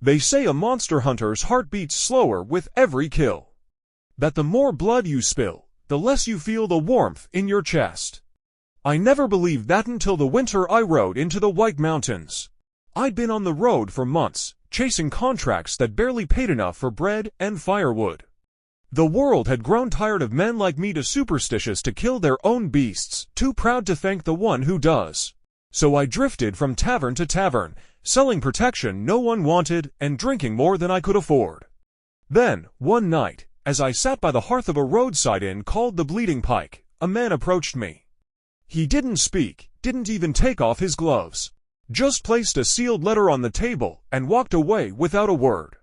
They say a monster hunter's heart beats slower with every kill. That the more blood you spill, the less you feel the warmth in your chest. I never believed that until the winter I rode into the White Mountains. I'd been on the road for months, chasing contracts that barely paid enough for bread and firewood. The world had grown tired of men like me, too superstitious to kill their own beasts, too proud to thank the one who does. So I drifted from tavern to tavern, selling protection no one wanted and drinking more than I could afford. Then, one night, as I sat by the hearth of a roadside inn called the Bleeding Pike, a man approached me. He didn't speak, didn't even take off his gloves. Just placed a sealed letter on the table and walked away without a word.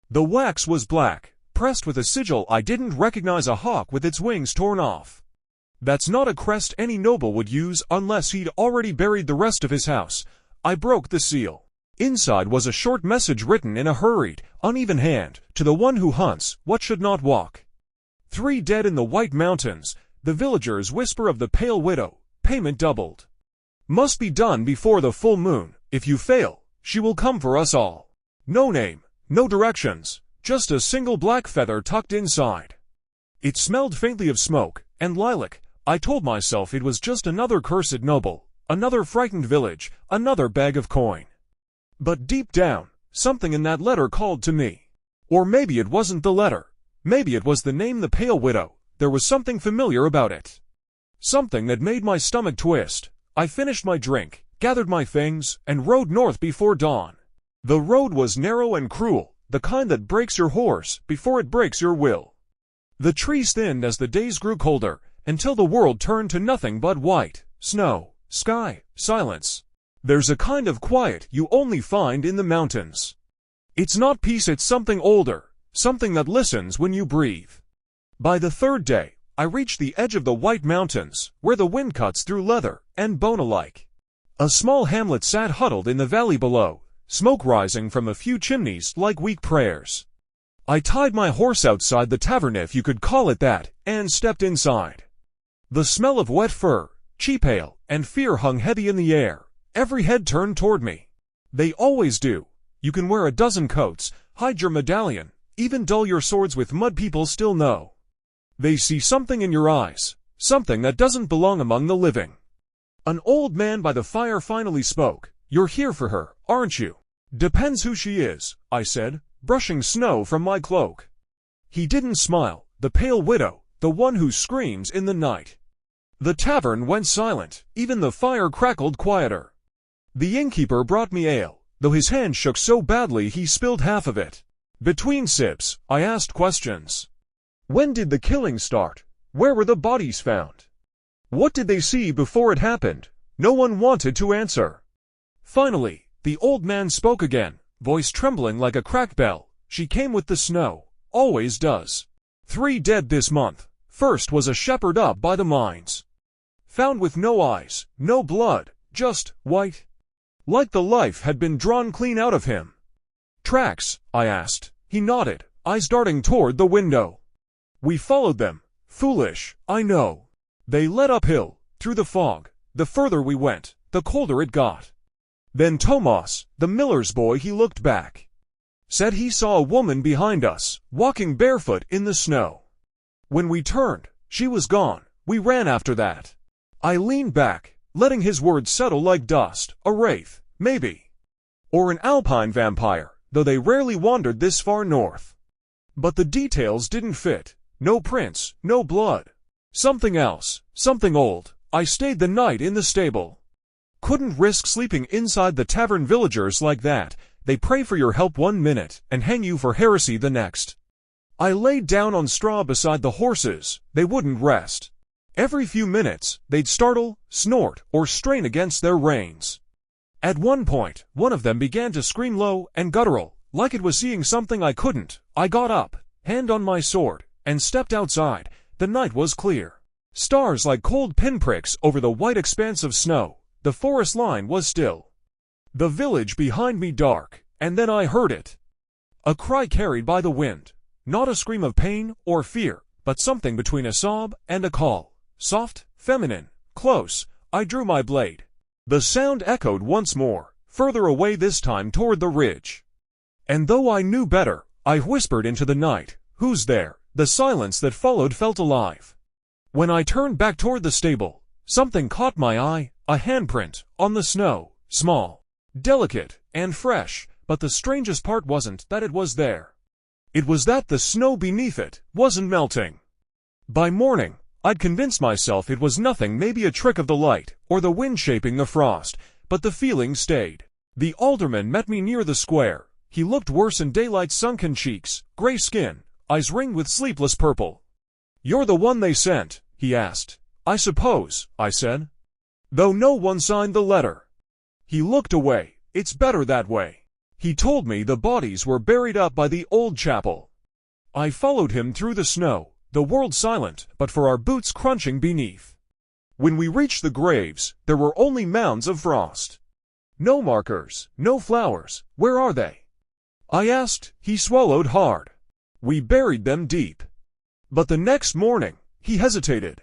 The wax was black, pressed with a sigil I didn't recognize, a hawk with its wings torn off. That's not a crest any noble would use unless he'd already buried the rest of his house. I broke the seal. Inside was a short message written in a hurried, uneven hand, to the one who hunts what should not walk. 3 dead in the White Mountains, the villagers whisper of the pale widow, payment doubled. Must be done before the full moon, if you fail, she will come for us all. No name, no directions, just a single black feather tucked inside. It smelled faintly of smoke and lilac. I told myself it was just another cursed noble, another frightened village, another bag of coin. But deep down, something in that letter called to me. Or maybe it wasn't the letter. Maybe it was the name, the Pale Widow. There was something familiar about it. Something that made my stomach twist. I finished my drink, gathered my things, and rode north before dawn. The road was narrow and cruel, the kind that breaks your horse before it breaks your will. The trees thinned as the days grew colder, until the world turned to nothing but white, snow, sky, silence. There's a kind of quiet you only find in the mountains. It's not peace, it's something older, something that listens when you breathe. By the 3rd day, I reached the edge of the White Mountains, where the wind cuts through leather and bone alike. A small hamlet sat huddled in the valley below, smoke rising from a few chimneys like weak prayers. I tied my horse outside the tavern, if you could call it that, and stepped inside. The smell of wet fur, cheap ale, and fear hung heavy in the air. Every head turned toward me. They always do. You can wear a dozen coats, hide your medallion, even dull your swords with mud, people still know. They see something in your eyes, something that doesn't belong among the living. An old man by the fire finally spoke. You're here for her, aren't you? Depends who she is, I said, brushing snow from my cloak. He didn't smile. The Pale Widow, the one who screams in the night. The tavern went silent, even the fire crackled quieter. The innkeeper brought me ale, though his hand shook so badly he spilled half of it. Between sips, I asked questions. When did the killing start? Where were the bodies found? What did they see before it happened? No one wanted to answer. Finally, the old man spoke again, voice trembling like a cracked bell. She came with the snow, always does. 3 dead this month. First was a shepherd up by the mines. Found with no eyes, no blood, just white. Like the life had been drawn clean out of him. Tracks? I asked. He nodded, eyes darting toward the window. We followed them. Foolish, I know. They led uphill, through the fog. The further we went, the colder it got. Then Tomas, the miller's boy, he looked back. Said he saw a woman behind us, walking barefoot in the snow. When we turned, she was gone. We ran after that. I leaned back, letting his words settle like dust. A wraith, maybe. Or an alpine vampire, though they rarely wandered this far north. But the details didn't fit. No prints, no blood. Something else, something old. I stayed the night in the stable. Couldn't risk sleeping inside the tavern. Villagers like that, they pray for your help 1 minute and hang you for heresy the next. I laid down on straw beside the horses. They wouldn't rest. Every few minutes, they'd startle, snort, or strain against their reins. At one point, one of them began to scream low and guttural, like it was seeing something I couldn't. I got up, hand on my sword, and stepped outside. The night was clear. Stars like cold pinpricks over the white expanse of snow. The forest line was still. The village behind me dark, and then I heard it. A cry carried by the wind. Not a scream of pain or fear, but something between a sob and a call. Soft, feminine, close. I drew my blade. The sound echoed once more, further away this time toward the ridge. And though I knew better, I whispered into the night, "Who's there?" The silence that followed felt alive. When I turned back toward the stable, something caught my eye, a handprint, on the snow, small, delicate, and fresh, but the strangest part wasn't that it was there. It was that the snow beneath it wasn't melting. By morning, I'd convinced myself it was nothing, maybe a trick of the light, or the wind shaping the frost, but the feeling stayed. The alderman met me near the square. He looked worse in daylight, sunken cheeks, gray skin, eyes ringed with sleepless purple. "You're the one they sent?" he asked. "I suppose," I said. "Though no one signed the letter." He looked away. "It's better that way." He told me the bodies were buried up by the old chapel. I followed him through the snow, the world silent but for our boots crunching beneath. When we reached the graves, there were only mounds of frost. No markers, no flowers. "Where are they?" I asked. He swallowed hard. "We buried them deep." But the next morning, he hesitated.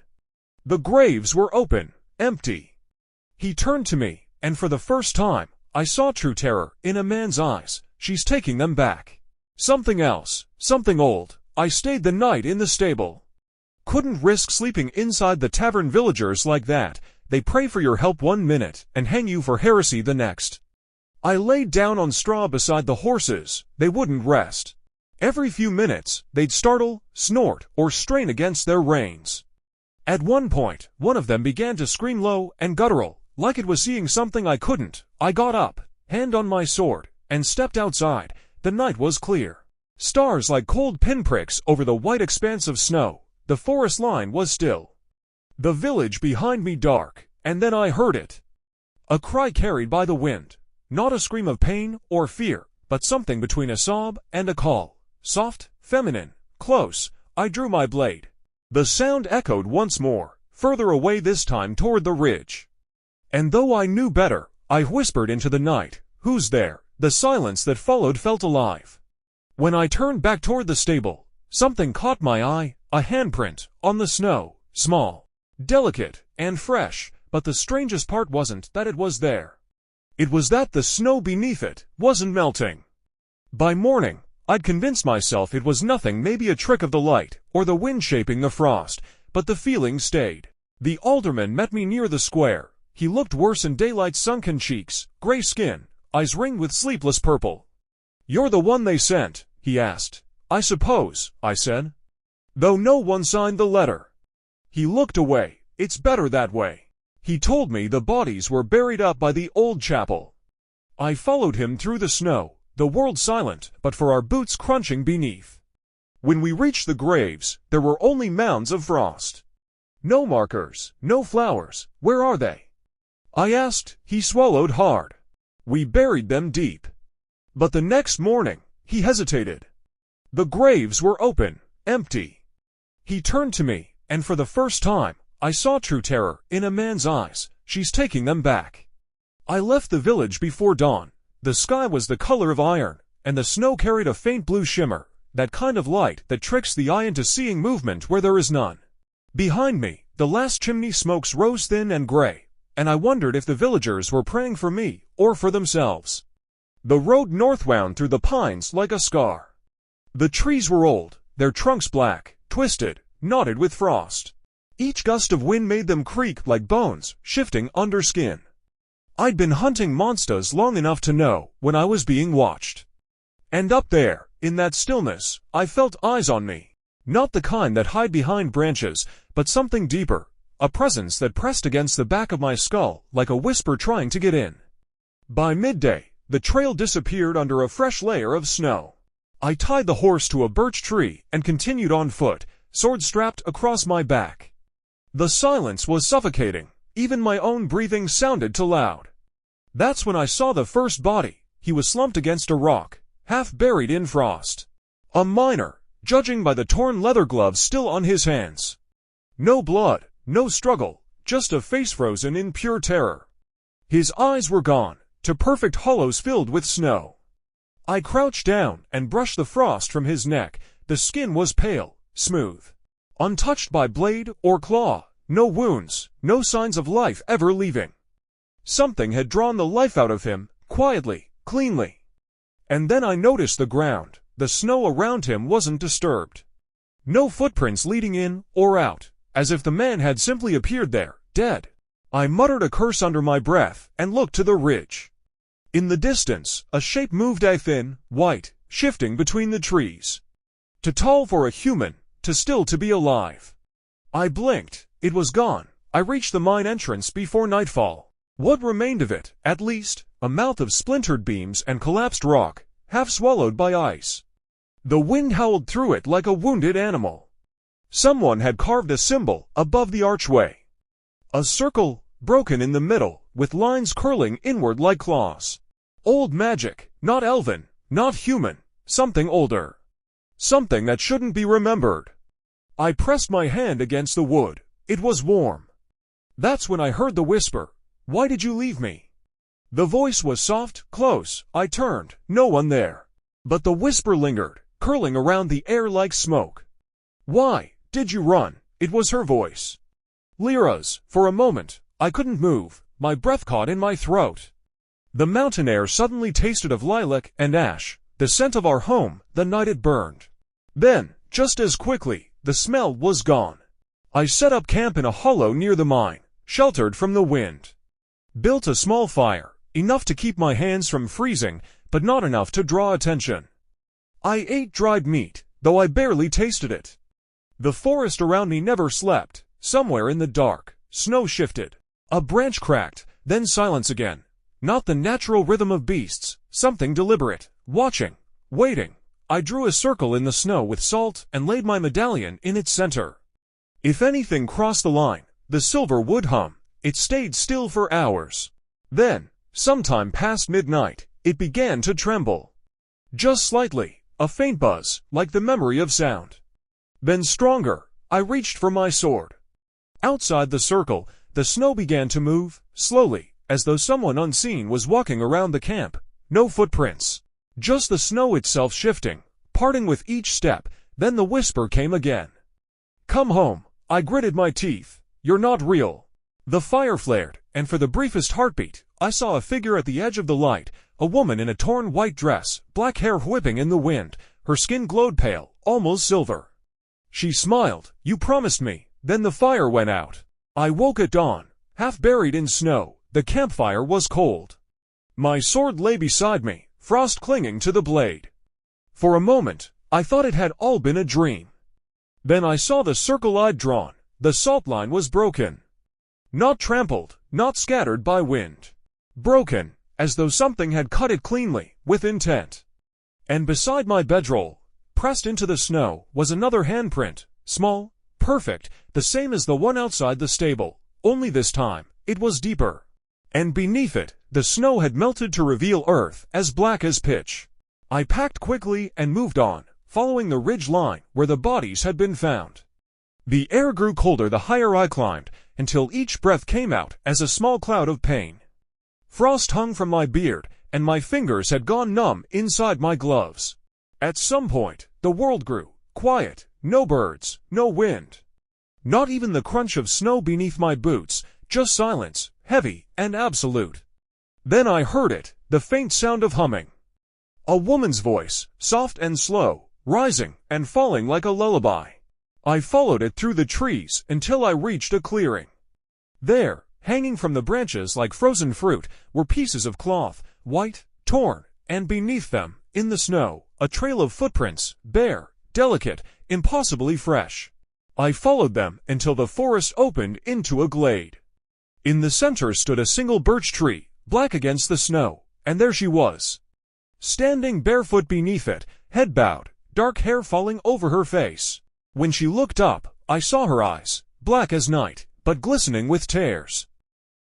The graves were open, empty. He turned to me, and for the first time, I saw true terror in a man's eyes. "She's taking them back." Something else, something old. I stayed the night in the stable. Couldn't risk sleeping inside the tavern. Villagers like that, they pray for your help one minute and hang you for heresy the next. I laid down on straw beside the horses. They wouldn't rest. Every few minutes, they'd startle, snort, or strain against their reins. At one point, one of them began to scream low and guttural, like it was seeing something I couldn't. I got up, hand on my sword, and stepped outside. The night was clear. Stars like cold pinpricks over the white expanse of snow. The forest line was still. The village behind me dark, and then I heard it. A cry carried by the wind. Not a scream of pain or fear, but something between a sob and a call. Soft, feminine, close. I drew my blade. The sound echoed once more, further away this time toward the ridge. And though I knew better, I whispered into the night, "Who's there?" The silence that followed felt alive. When I turned back toward the stable, something caught my eye, a handprint, on the snow, small, delicate, and fresh, but the strangest part wasn't that it was there. It was that the snow beneath it wasn't melting. By morning, I'd convinced myself it was nothing, maybe a trick of the light, or the wind shaping the frost, but the feeling stayed. The alderman met me near the square. He looked worse in daylight, sunken cheeks, gray skin, eyes ringed with sleepless purple. "You're the one they sent?" he asked. "I suppose," I said. "Though no one signed the letter." He looked away. "It's better that way." He told me the bodies were buried up by the old chapel. I followed him through the snow, the world silent but for our boots crunching beneath. When we reached the graves, there were only mounds of frost. No markers, no flowers. "Where are they?" I asked. He swallowed hard. "We buried them deep." But the next morning, he hesitated. The graves were open, empty. He turned to me, and for the first time, I saw true terror in a man's eyes. "She's taking them back." I left the village before dawn. The sky was the color of iron, and the snow carried a faint blue shimmer, that kind of light that tricks the eye into seeing movement where there is none. Behind me, the last chimney smokes rose thin and gray, and I wondered if the villagers were praying for me or for themselves. The road north wound through the pines like a scar. The trees were old, their trunks black, twisted, knotted with frost. Each gust of wind made them creak like bones, shifting under skin. I'd been hunting monsters long enough to know when I was being watched. And up there, in that stillness, I felt eyes on me. Not the kind that hide behind branches, but something deeper, a presence that pressed against the back of my skull like a whisper trying to get in. By midday, the trail disappeared under a fresh layer of snow. I tied the horse to a birch tree and continued on foot, sword strapped across my back. The silence was suffocating. Even my own breathing sounded too loud. That's when I saw the first body. He was slumped against a rock, half buried in frost. A miner, judging by the torn leather gloves still on his hands. No blood, no struggle, just a face frozen in pure terror. His eyes were gone, to perfect hollows filled with snow. I crouched down and brushed the frost from his neck. The skin was pale, smooth, untouched by blade or claw. No wounds, no signs of life ever leaving. Something had drawn the life out of him, quietly, cleanly. And then I noticed the ground. The snow around him wasn't disturbed. No footprints leading in or out, as if the man had simply appeared there, dead. I muttered a curse under my breath and looked to the ridge. In the distance, a shape moved, a thin, white, shifting between the trees. Too tall for a human, too still to be alive. I blinked. It was gone. I reached the mine entrance before nightfall. What remained of it, at least, a mouth of splintered beams and collapsed rock, half swallowed by ice. The wind howled through it like a wounded animal. Someone had carved a symbol above the archway. A circle, broken in the middle, with lines curling inward like claws. Old magic, not elven, not human, something older. Something that shouldn't be remembered. I pressed my hand against the wood. It was warm. That's when I heard the whisper, "Why did you leave me?" The voice was soft, close. I turned, no one there. But the whisper lingered, curling around the air like smoke. "Why did you run?" It was her voice. Lyra's. For a moment, I couldn't move, my breath caught in my throat. The mountain air suddenly tasted of lilac and ash, the scent of our home, the night it burned. Then, just as quickly, the smell was gone. I set up camp in a hollow near the mine, sheltered from the wind. Built a small fire, enough to keep my hands from freezing, but not enough to draw attention. I ate dried meat, though I barely tasted it. The forest around me never slept. Somewhere in the dark, snow shifted. A branch cracked, then silence again. Not the natural rhythm of beasts, something deliberate, watching, waiting. I drew a circle in the snow with salt and laid my medallion in its center. If anything crossed the line, the silver would hum. It stayed still for hours. Then, sometime past midnight, it began to tremble. Just slightly, a faint buzz, like the memory of sound. Then stronger. I reached for my sword. Outside the circle, the snow began to move, slowly, as though someone unseen was walking around the camp. No footprints. Just the snow itself shifting, parting with each step. Then the whisper came again. "Come home." I gritted my teeth. "You're not real." The fire flared, and for the briefest heartbeat, I saw a figure at the edge of the light, a woman in a torn white dress, black hair whipping in the wind. Her skin glowed pale, almost silver. She smiled. "You promised me." Then the fire went out. I woke at dawn, half buried in snow. The campfire was cold. My sword lay beside me, frost clinging to the blade. For a moment, I thought it had all been a dream. Then I saw the circle I'd drawn. The salt line was broken. Not trampled, not scattered by wind. Broken, as though something had cut it cleanly, with intent. And beside my bedroll, pressed into the snow, was another handprint, small, perfect, the same as the one outside the stable, only this time, it was deeper. And beneath it, the snow had melted to reveal earth as black as pitch. I packed quickly and moved on, following the ridge line where the bodies had been found. The air grew colder the higher I climbed, until each breath came out as a small cloud of pain. Frost hung from my beard, and my fingers had gone numb inside my gloves. At some point, the world grew quiet, no birds, no wind. Not even the crunch of snow beneath my boots, just silence, heavy and absolute. Then I heard it, the faint sound of humming. A woman's voice, soft and slow, rising and falling like a lullaby. I followed it through the trees until I reached a clearing. There, hanging from the branches like frozen fruit, were pieces of cloth, white, torn, and beneath them, in the snow, a trail of footprints, bare, delicate, impossibly fresh. I followed them until the forest opened into a glade. In the center stood a single birch tree, black against the snow, and there she was. Standing barefoot beneath it, head bowed, dark hair falling over her face. When she looked up, I saw her eyes, black as night, but glistening with tears.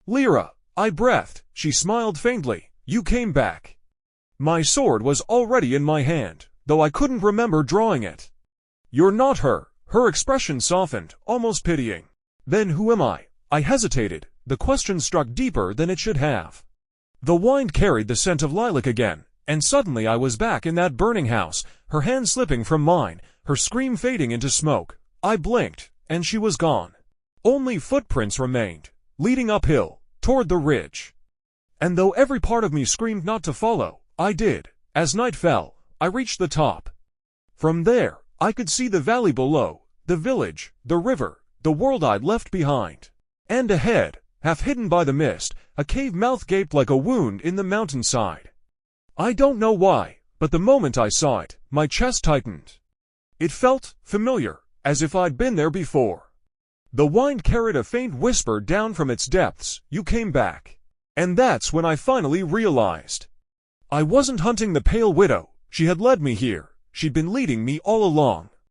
"Lyra," I breathed. She smiled faintly. "You came back." My sword was already in my hand, though I couldn't remember drawing it. "You're not her." Her expression softened, almost pitying. "Then who am I?" I hesitated. The question struck deeper than it should have. The wind carried the scent of lilac again, and suddenly I was back in that burning house, her hand slipping from mine, her scream fading into smoke. I blinked, and she was gone. Only footprints remained, leading uphill, toward the ridge. And though every part of me screamed not to follow, I did. As night fell, I reached the top. From there, I could see the valley below, the village, the river, the world I'd left behind. And ahead, half hidden by the mist, a cave mouth gaped like a wound in the mountainside. I don't know why, but the moment I saw it, my chest tightened. It felt familiar, as if I'd been there before. The wind carried a faint whisper down from its depths, "You came back." And that's when I finally realized. I wasn't hunting the Pale Widow, she had led me here, she'd been leading me all along.